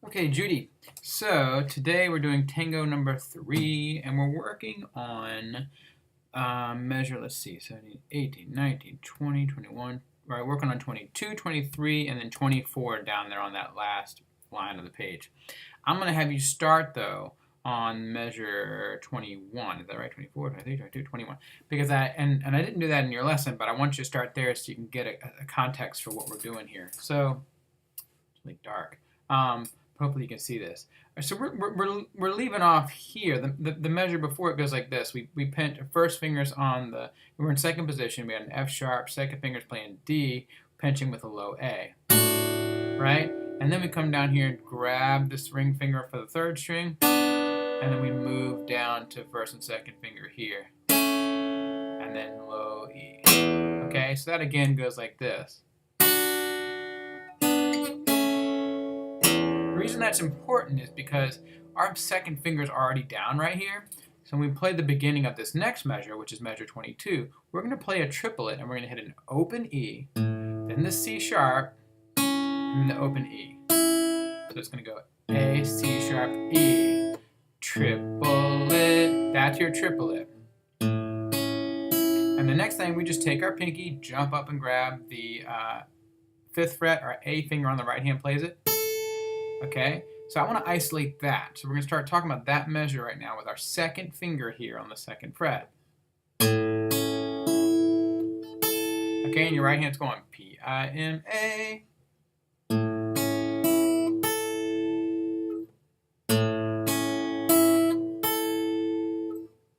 Okay, Judy. So today we're doing Tango number 3, and we're working on measure, let's see, 17, 18, 19, 20, 21. Right, working on 22, 23, and then 24 down there on that last line of the page. I'm going to have you start, though, on measure 21. Is that right? 24, 23, 22, 21. Because and I didn't do that in your lesson, but I want you to start there so you can get a context for what we're doing here. So, it's really dark. Hopefully you can see this. So we're leaving off here. The measure before it goes like this. We pinch first fingers on the, we're in second position. We had an F sharp, second finger's playing D, pinching with a low A, right? And then we come down here and grab this ring finger for the third string, and then we move down to first and second finger here, and then low E. Okay, so that again goes like this. The reason that's important is because our second finger is already down right here. So when we play the beginning of this next measure, which is measure 22, we're going to play a triplet, and we're going to hit an open E, then the C sharp, and the open E. So it's going to go A, C sharp, E, triplet. That's your triplet. And the next thing, we just take our pinky, jump up and grab the 5th fret. Our A finger on the right hand plays it. Okay, so I want to isolate that. So we're going to start talking about that measure right now with our second finger here on the 2nd fret. Okay, and your right hand's going P-I-M-A.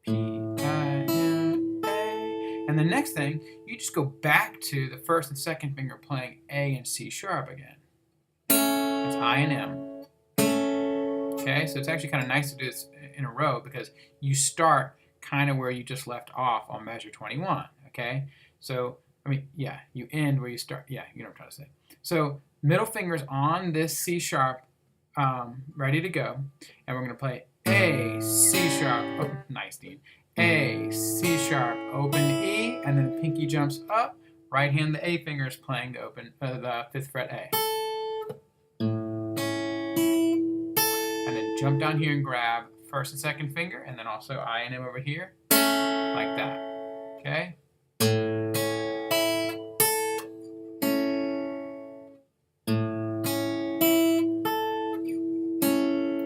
P-I-M-A. And the next thing, you just go back to the 1st and 2nd finger playing A and C sharp again. That's I and M. Okay, so it's actually kind of nice to do this in a row because you start kind of where you just left off on measure 21. Okay, so I mean, yeah, you end where you start. Yeah, you know what I'm trying to say. So middle finger's on this C sharp, ready to go, and we're going to play A, C sharp. Oh, nice, Dean. A, C sharp, open E, and then the pinky jumps up. Right hand, the A finger is playing the open, the 5th fret A. Jump down here and grab 1st and 2nd finger, and then also I and M over here, like that. Okay?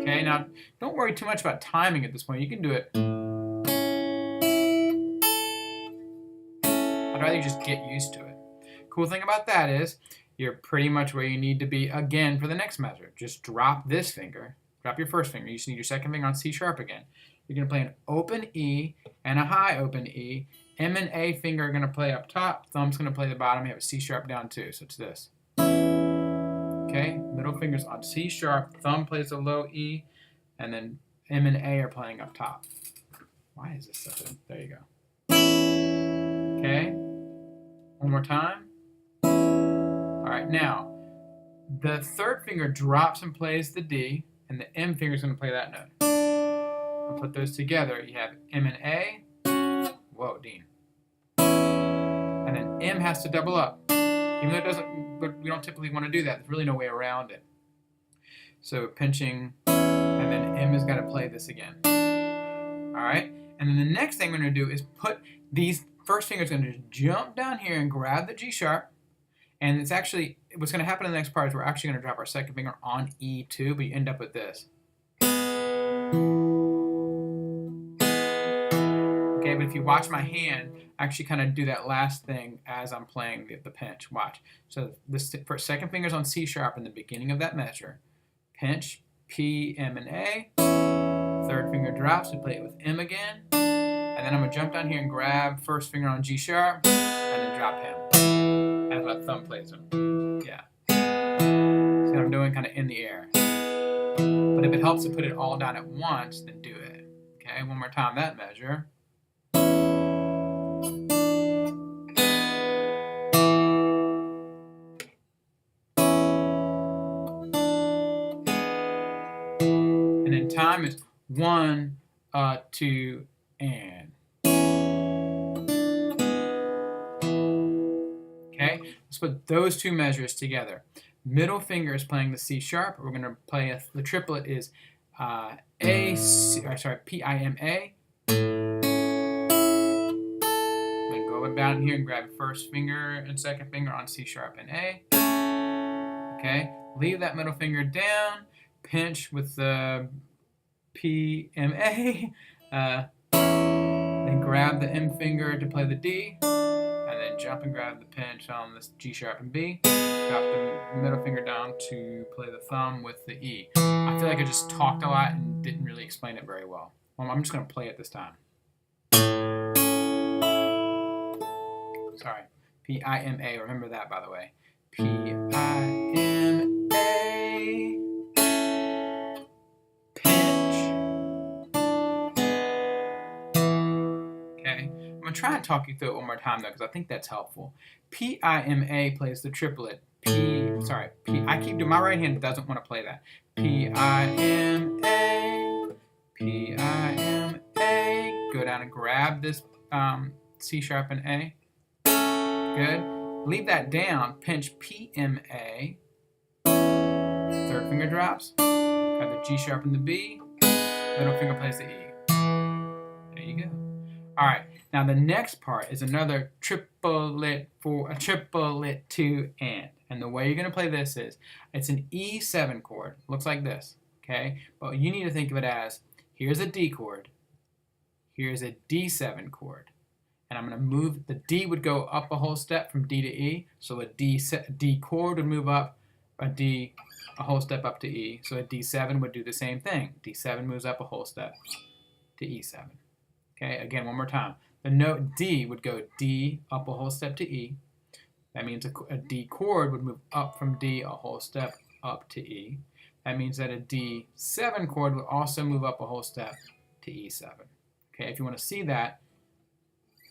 Okay, now don't worry too much about timing at this point. You can do it. I'd rather you just get used to it. Cool thing about that is you're pretty much where you need to be again for the next measure. Just drop this finger. Drop your 1st finger. You just need your 2nd finger on C sharp again. You're going to play an open E and a high open E. M and A finger are going to play up top. Thumb's going to play the bottom. You have a C sharp down too. So it's this. Okay? Middle finger's on C sharp. Thumb plays a low E. And then M and A are playing up top. Why is this such a... There you go. Okay? One more time. All right. Now, the 3rd finger drops and plays the D. And the M finger is going to play that note. I'll put those together. You have M and A. Whoa, Dean. And then M has to double up. Even though it doesn't, but we don't typically want to do that. There's really no way around it. So pinching, and then M has got to play this again. All right? And then the next thing we're going to do is put these 1st fingers going to just jump down here and grab the G sharp. And it's actually, what's going to happen in the next part is we're actually going to drop our 2nd finger on E2, but you end up with this. Okay, but if you watch my hand, I actually kind of do that last thing as I'm playing the pinch. Watch. So this 2nd finger's on C sharp in the beginning of that measure. Pinch, P, M, and A. 3rd finger drops, we play it with M again. And then I'm going to jump down here and grab 1st finger on G sharp, and then drop him. As my thumb plays them. Yeah. See what I'm doing? Kind of in the air. But if it helps to put it all down at once, then do it. Okay, one more time that measure. And then time is 1, 2, and. Okay, let's put those two measures together. Middle finger is playing the C sharp. We're going to play the triplet is A, C, or sorry, P, I, M, A. I'm going to go down here and grab first finger and second finger on C sharp and A. Okay, leave that middle finger down, pinch with the P, M, A, then grab the M finger to play the D, and then jump and grab the pinch on the G sharp and B. Drop the middle finger down to play the thumb with the E. I feel like I just talked a lot and didn't really explain it very well. Well, I'm just going to play it this time. Sorry, P, I, M, A. Remember that, by the way. P, I, M, A. Pinch. Okay, I'm going to try and talk you through it one more time, though, because I think that's helpful. P, I, M, A plays the triplet. I keep doing my right hand doesn't want to play that. P, I, M, A. P, I, M, A. Go down and grab this C sharp and A. Good. Leave that down. Pinch P, M, A. Third finger drops. Grab the G sharp and the B. Middle finger plays the E. There you go. All right. Now the next part is another triplet for a triplet 2 and. And the way you're going to play this is, it's an E7 chord. Looks like this, okay? But you need to think of it as, here's a D chord, here's a D7 chord. And I'm going to move, the D would go up a whole step from D to E, so a D chord would move up, a whole step up to E, so a D7 would do the same thing. D7 moves up a whole step to E7. Okay, again, one more time. The note D would go D up a whole step to E. That means a D chord would move up from D a whole step up to E. That means that a D7 chord would also move up a whole step to E7. Okay, if you want to see that,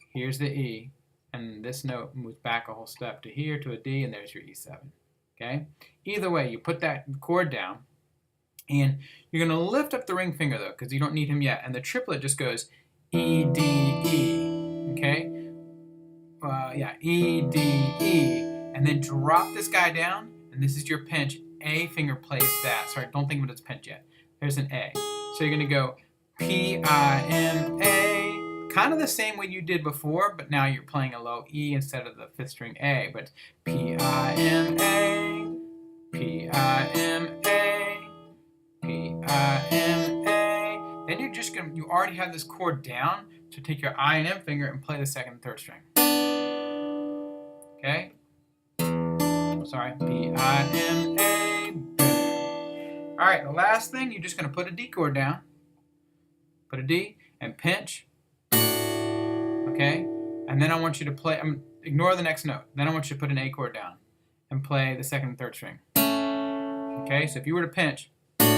here's the E, and this note moves back a whole step to here to a D, and there's your E7. Okay? Either way, you put that chord down, and you're going to lift up the ring finger, though, because you don't need him yet, and the triplet just goes E, D, E. Okay? E, D, E, and then drop this guy down, and this is your pinch. A finger plays that. Sorry, don't think of it as pinch yet. There's an A. So you're going to go P, I, M, A, kind of the same way you did before, but now you're playing a low E instead of the 5th string A, but P, I, M, A, P, I, M, A, P, I, M, A. Then you're just going to, you already have this chord down, so take your I and M finger and play the 2nd and 3rd string. Okay? Sorry, P, I, M, A, boom. All right, the last thing, you're just going to put a D chord down. Put a D and pinch. Okay? And then I want you to play, ignore the next note. Then I want you to put an A chord down and play the 2nd and 3rd string. Okay? So if you were to pinch, and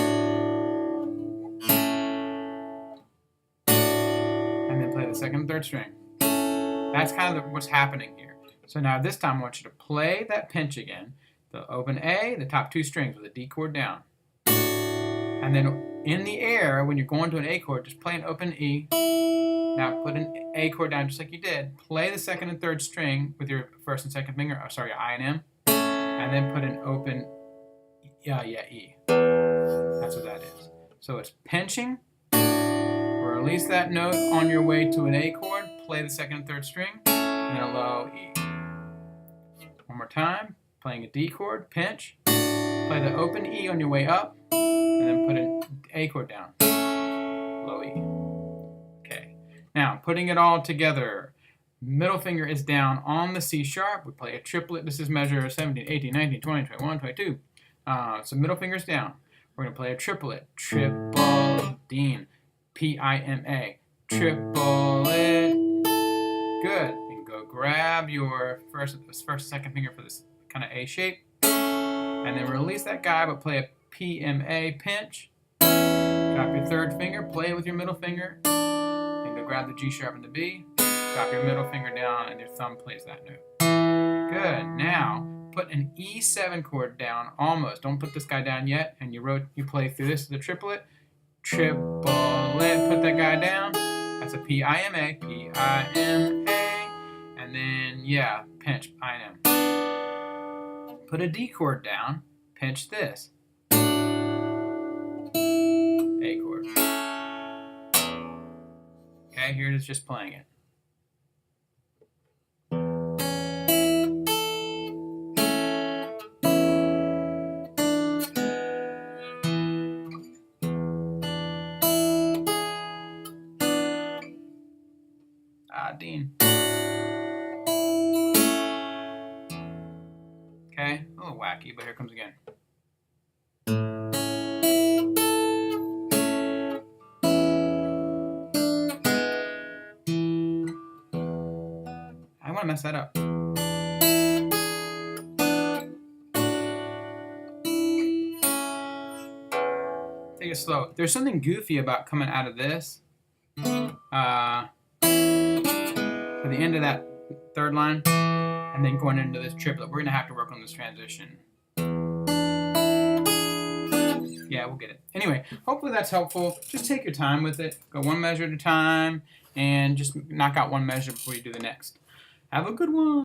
then play the 2nd and 3rd string, that's kind of what's happening here. So now this time I want you to play that pinch again, the open A, the top 2 strings with a D chord down. And then in the air, when you're going to an A chord, just play an open E. Now put an A chord down just like you did. Play the 2nd and 3rd string with your 1st and 2nd finger, I and M, and then put an open E. That's what that is. So it's pinching, release that note on your way to an A chord, play the 2nd and 3rd string, and then a low E. One more time, playing a D chord, pinch, play the open E on your way up, and then put an A chord down, low E. Okay, now putting it all together, middle finger is down on the C sharp, we play a triplet, this is measure 17, 18, 19, 20, 21, 22. So middle finger's down, we're going to play a triplet, triple-dine, P-I-M-A, triplet, good. Go grab your first, 2nd finger for this kind of A shape, and then release that guy, but play a PMA pinch. Drop your 3rd finger, play it with your middle finger, then go grab the G sharp and the B. Drop your middle finger down, and your thumb plays that note. Good. Now put an E7 chord down, almost. Don't put this guy down yet, and you play through this as a triplet. Triplet. Put that guy down. That's a P-I-M-A, P-I-M-A. And then, pinch, I and M. Put a D chord down, pinch this. A chord. Okay, here it is just playing it. Ah, Dean. Okay, a little wacky, but here it comes again. I want to mess that up. Take it slow. There's something goofy about coming out of this to the end of that third line and then going into this triplet. We're going to have to work on this transition. Yeah, we'll get it. Anyway, hopefully that's helpful. Just take your time with it. Go one measure at a time and just knock out one measure before you do the next. Have a good one.